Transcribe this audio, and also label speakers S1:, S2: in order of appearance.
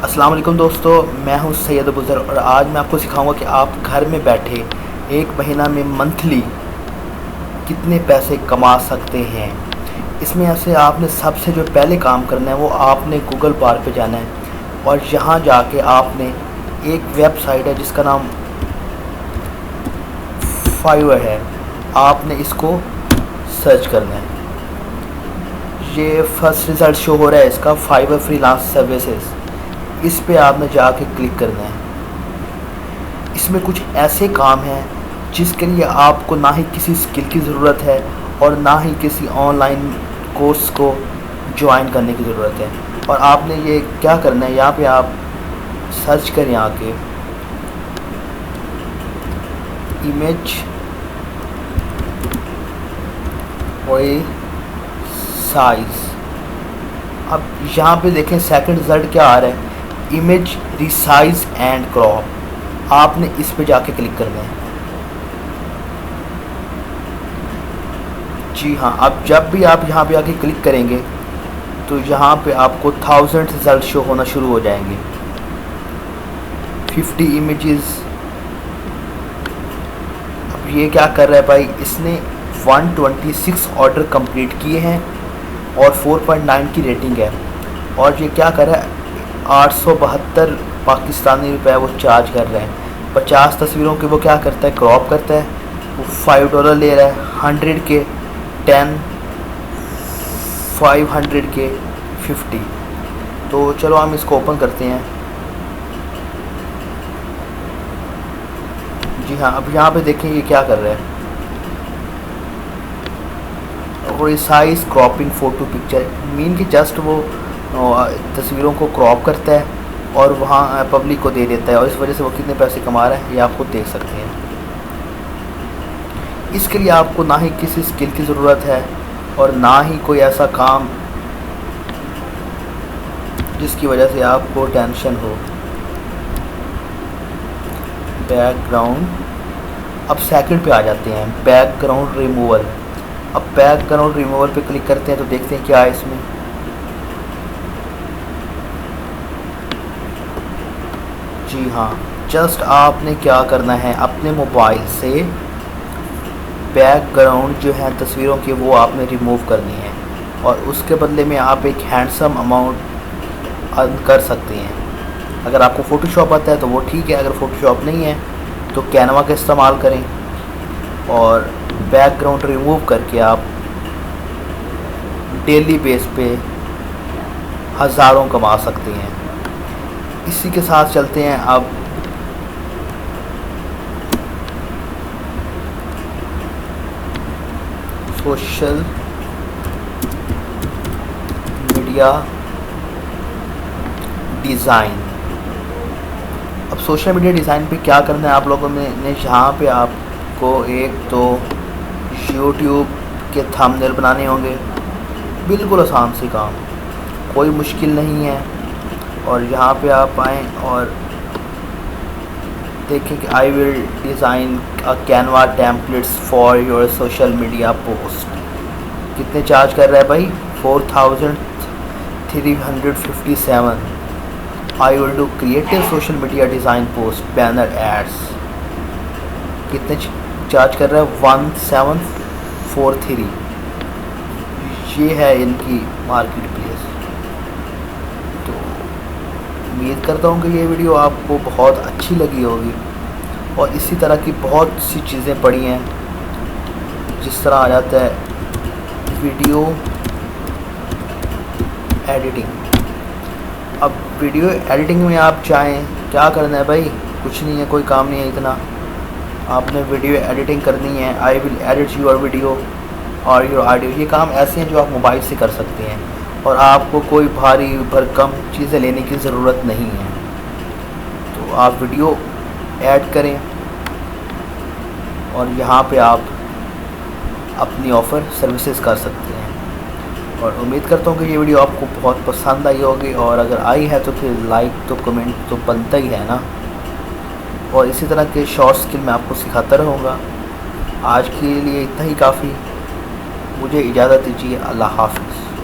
S1: अस्सलाम वालेकुम दोस्तों, मैं हूं सैयद अबूज़र और आज मैं आपको सिखाऊंगा कि आप घर में बैठे एक महीना में मंथली कितने पैसे कमा सकते हैं। इसमें ऐसे आपने सबसे जो पहले काम करना है वो आपने गूगल बार पे जाना है और यहाँ जाके आपने एक वेबसाइट है जिसका नाम फाइवर है, आपने इसको सर्च करना है। ये फर्स्ट रिज़ल्ट शो हो रहा है इसका, फाइवर फ्रीलांस सर्विसेज। इस पे आपने जाके क्लिक करना है। इसमें कुछ ऐसे काम हैं जिसके लिए आपको ना ही किसी स्किल की ज़रूरत है और ना ही किसी ऑनलाइन कोर्स को ज्वाइन करने की ज़रूरत है। और आपने ये क्या करना है, यहाँ पे आप सर्च करें आके इमेज और साइज़। अब यहाँ पे देखें सेकंड रिज़ल्ट क्या आ रहा है, इमेज रिसाइज एंड क्रॉप। आपने इस पे जाके क्लिक करना है। जी हाँ, अब जब भी आप यहाँ पे आके क्लिक करेंगे तो यहाँ पे आपको 1000 रिज़ल्ट शो होना शुरू हो जाएंगे। 50 इमेजेस। अब ये क्या कर रहा है भाई, इसने 126 ऑर्डर कंप्लीट किए हैं और 4.9 की रेटिंग है। और ये क्या कर रहा है, 872 पाकिस्तानी रुपए वो चार्ज कर रहे हैं। 50 तस्वीरों के वो क्या करता है, क्रॉप करता है। वो $5 ले रहा है, 100 के 10, 500 के 50। तो चलो हम इसको ओपन करते हैं। जी हाँ, अब यहाँ पे देखें ये क्या कर रहा है, resize cropping photo picture mean कि जस्ट वो तस्वीरों को क्रॉप करता है और वहाँ पब्लिक को दे देता है, और इस वजह से वो कितने पैसे कमा रहा है ये आप खुद देख सकते हैं। इसके लिए आपको ना ही किसी स्किल की ज़रूरत है और ना ही कोई ऐसा काम जिसकी वजह से आपको टेंशन हो। बैकग्राउंड, अब सेकंड पे आ जाते हैं, बैकग्राउंड रिमूवल। अब बैकग्राउंड रिमूवल पे क्लिक करते हैं तो देखते हैं क्या है इसमें। जी हाँ, जस्ट आपने क्या करना है, अपने मोबाइल से बैकग्राउंड जो है तस्वीरों की वो आपने रिमूव करनी है और उसके बदले में आप एक हैंडसम अमाउंट अर्न कर सकते हैं। अगर आपको फ़ोटोशॉप आता है तो वो ठीक है, अगर फ़ोटोशॉप नहीं है तो कैनवा का इस्तेमाल करें और बैकग्राउंड रिमूव करके आप डेली बेस पे हज़ारों कमा सकते हैं। इसी के साथ चलते हैं अब सोशल मीडिया डिज़ाइन। अब सोशल मीडिया डिज़ाइन पे क्या करना है आप लोगों ने, यहाँ पे आपको एक तो यूट्यूब के थंबनेल बनाने होंगे। बिल्कुल आसान सी काम, कोई मुश्किल नहीं है। और यहाँ पे आप आएँ और देखें कि I will design a Canva templates for your social media post. कितने चार्ज कर रहा है भाई, 4357। I will do creative social media design post banner ads. कितने चार्ज कर रहा है, 1743। ये है इनकी मार्केट प्लेस। तो उम्मीद करता हूँ कि ये वीडियो आपको बहुत अच्छी लगी होगी और इसी तरह की बहुत सी चीज़ें पड़ी हैं, जिस तरह आ जाता है वीडियो एडिटिंग। अब वीडियो एडिटिंग में आप चाहें क्या करना है भाई, कुछ नहीं है, कोई काम नहीं है इतना। आपने वीडियो एडिटिंग करनी है, I will edit your video और योर ऑडियो। ये काम ऐसे हैं जो आप मोबाइल से कर सकते हैं और आपको कोई भारी भरकम चीज़ें लेने की ज़रूरत नहीं है। तो आप वीडियो ऐड करें और यहाँ पे आप अपनी ऑफ़र सर्विसेज कर सकते हैं। और उम्मीद करता हूँ कि ये वीडियो आपको बहुत पसंद आई होगी, और अगर आई है तो फिर लाइक तो कमेंट तो बनता ही है ना। और इसी तरह के शॉर्ट स्किल मैं आपको सिखाता रहूँगा। आज के लिए इतना ही काफ़ी, मुझे इजाज़त दीजिए। अल्लाह हाफ़िज़।